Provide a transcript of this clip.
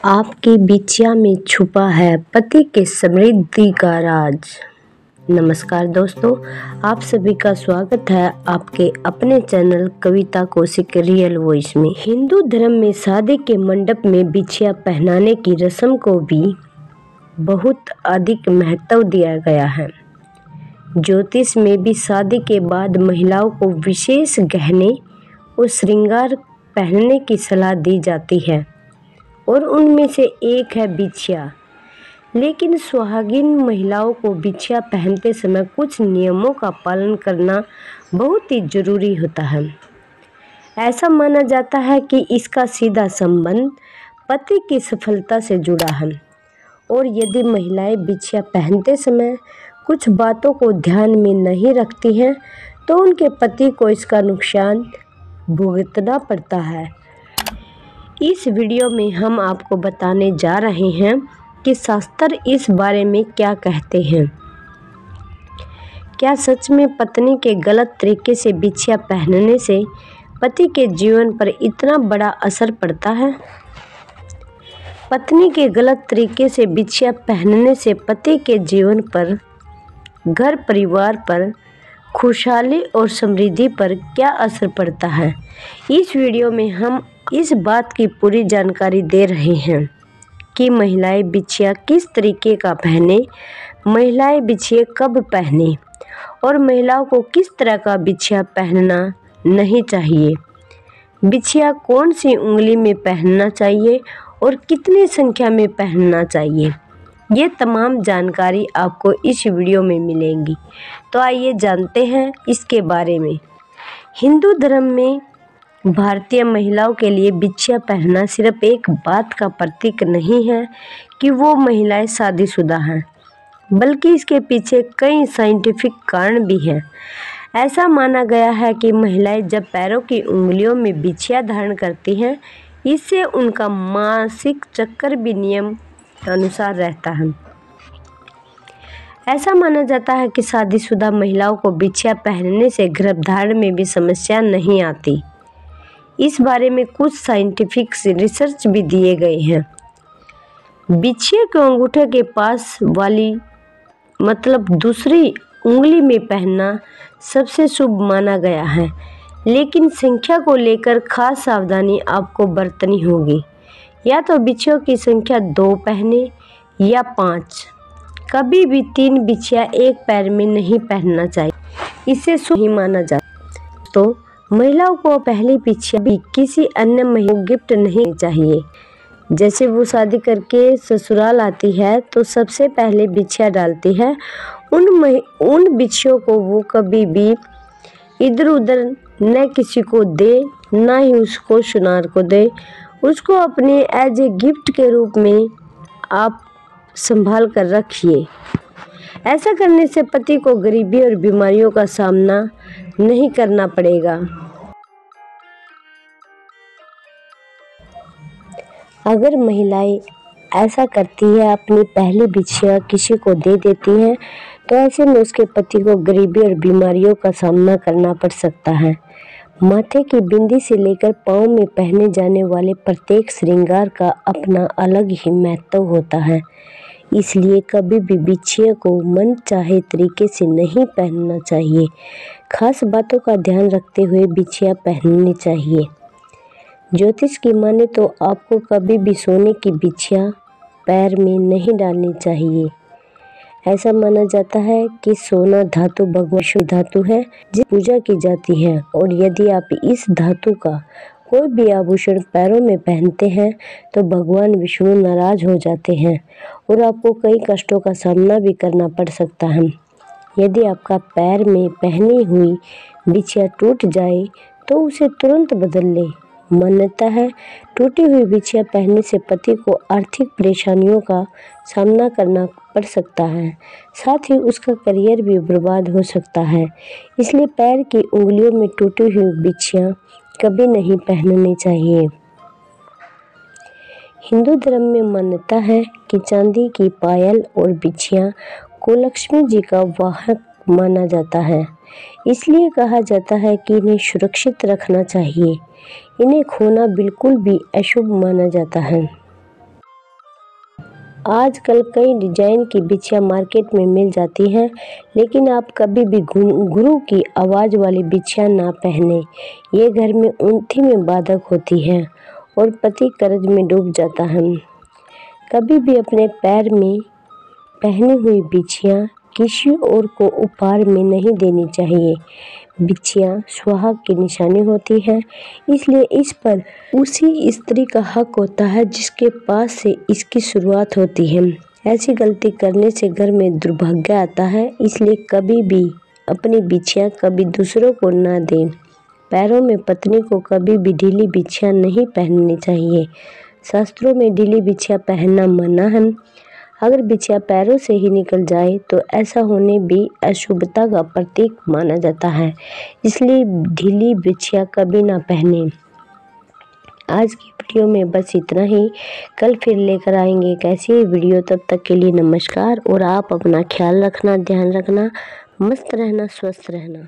आपकी बिछिया में छुपा है पति के समृद्धि का राज। नमस्कार दोस्तों, आप सभी का स्वागत है आपके अपने चैनल कविता कौशिक रियल वॉइस में। हिंदू धर्म में शादी के मंडप में बिछिया पहनाने की रस्म को भी बहुत अधिक महत्व दिया गया है। ज्योतिष में भी शादी के बाद महिलाओं को विशेष गहने और श्रृंगार पहनने की सलाह दी जाती है और उनमें से एक है बिछिया। लेकिन सुहागिन महिलाओं को बिछिया पहनते समय कुछ नियमों का पालन करना बहुत ही जरूरी होता है। ऐसा माना जाता है कि इसका सीधा संबंध पति की सफलता से जुड़ा है और यदि महिलाएं बिछिया पहनते समय कुछ बातों को ध्यान में नहीं रखती हैं तो उनके पति को इसका नुकसान भुगतना पड़ता है। इस वीडियो में हम आपको बताने जा रहे हैं कि शास्त्र इस बारे में क्या कहते हैं। क्या सच में पत्नी के गलत तरीके से बिछिया पहनने से पति के जीवन पर इतना बड़ा असर पड़ता है? पत्नी के गलत तरीके से बिछिया पहनने से पति के जीवन पर, घर परिवार पर, खुशहाली और समृद्धि पर क्या असर पड़ता है? इस वीडियो में हम इस बात की पूरी जानकारी दे रहे हैं कि महिलाएं बिछिया किस तरीके का पहने, महिलाएं बिछिया कब पहने और महिलाओं को किस तरह का बिछिया पहनना नहीं चाहिए। बिछिया कौन सी उंगली में पहनना चाहिए और कितनी संख्या में पहनना चाहिए, ये तमाम जानकारी आपको इस वीडियो में मिलेंगी। तो आइए जानते हैं इसके बारे में। हिंदू धर्म में भारतीय महिलाओं के लिए बिछिया पहनना सिर्फ एक बात का प्रतीक नहीं है कि वो महिलाएं शादीशुदा हैं, बल्कि इसके पीछे कई साइंटिफिक कारण भी हैं। ऐसा माना गया है कि महिलाएं जब पैरों की उंगलियों में बिछिया धारण करती हैं, इससे उनका मासिक चक्र भी नियम अनुसार रहता है। ऐसा माना जाता है कि शादीशुदा महिलाओं को बिछिया पहनने से गर्भधारण में भी समस्या नहीं आती। इस बारे में कुछ साइंटिफिक रिसर्च भी दिए गए हैं। बिछिया को अंगूठे के पास वाली मतलब दूसरी उंगली में पहनना सबसे शुभ माना गया है, लेकिन संख्या को लेकर खास सावधानी आपको बरतनी होगी। या तो बिछियों की संख्या 2 पहने या 5। कभी भी 3 बिछिया एक पैर में नहीं पहनना चाहिए, इसे शुभ नहीं माना जाता। तो महिलाओं को पहली बिछिया भी किसी अन्य महिला को गिफ्ट नहीं चाहिए। जैसे वो शादी करके ससुराल आती है तो सबसे पहले बिछिया डालती है, उन बिछियों को वो कभी भी इधर उधर न किसी को दे, ना ही उसको सुनार को दे। उसको अपने एज ए गिफ्ट के रूप में आप संभाल कर रखिए। ऐसा करने से पति को गरीबी और बीमारियों का सामना नहीं करना पड़ेगा। अगर महिलाएं ऐसा करती है, अपनी पहली बिछिया किसी को दे देती हैं, तो ऐसे में उसके पति को गरीबी और बीमारियों का सामना करना पड़ सकता है। माथे की बिंदी से लेकर पाँव में पहने जाने वाले प्रत्येक श्रृंगार का अपना अलग ही महत्व होता है। इसलिए कभी भी बिछिया को मन चाहे तरीके से नहीं पहनना चाहिए। खास बातों का ध्यान रखते हुए बिछिया पहननी चाहिए। ज्योतिष की माने तो आपको कभी भी सोने की बिछिया पैर में नहीं डालनी चाहिए। ऐसा माना जाता है कि सोना धातु भगवान की धातु है, जिसकी पूजा की जाती है, और यदि आप इस धातु का कोई भी आभूषण पैरों में पहनते हैं तो भगवान विष्णु नाराज हो जाते हैं और आपको कई कष्टों का सामना भी करना पड़ सकता है। यदि आपका पैर में पहनी हुई बिछिया टूट जाए तो उसे तुरंत बदल लें। मान्यता है टूटी हुई बिछिया पहनने से पति को आर्थिक परेशानियों का सामना करना पड़ सकता है, साथ ही उसका करियर भी बर्बाद हो सकता है। इसलिए पैर की उंगलियों में टूटी हुई बिछिया कभी नहीं पहननी चाहिए। हिंदू धर्म में मान्यता है कि चांदी की पायल और बिछिया को लक्ष्मी जी का वाहक माना जाता है। इसलिए कहा जाता है कि इन्हें सुरक्षित रखना चाहिए। इन्हें खोना बिल्कुल भी अशुभ माना जाता है। आजकल कई डिजाइन की बिछिया मार्केट में मिल जाती हैं, लेकिन आप कभी भी गुरु की आवाज़ वाली बिछिया ना पहने। ये घर में उन्नति में बाधक होती है और पति कर्ज में डूब जाता है। कभी भी अपने पैर में पहनी हुई बिछिया किसी और को उपहार में नहीं देनी चाहिए। बिछिया सुहाग की निशानी होती है, इसलिए इस पर उसी स्त्री का हक होता है जिसके पास से इसकी शुरुआत होती है। ऐसी गलती करने से घर में दुर्भाग्य आता है, इसलिए कभी भी अपनी बिछिया कभी दूसरों को ना दें। पैरों में पत्नी को कभी भी ढीली बिछिया नहीं पहननी चाहिए। शास्त्रों में ढीली बिछिया पहनना मना है। अगर बिछिया पैरों से ही निकल जाए तो ऐसा होने भी अशुभता का प्रतीक माना जाता है, इसलिए ढीली बिछिया कभी ना पहने। आज की वीडियो में बस इतना ही। कल फिर लेकर आएंगे एक ऐसी वीडियो। तब तक के लिए नमस्कार और आप अपना ख्याल रखना, ध्यान रखना, मस्त रहना, स्वस्थ रहना।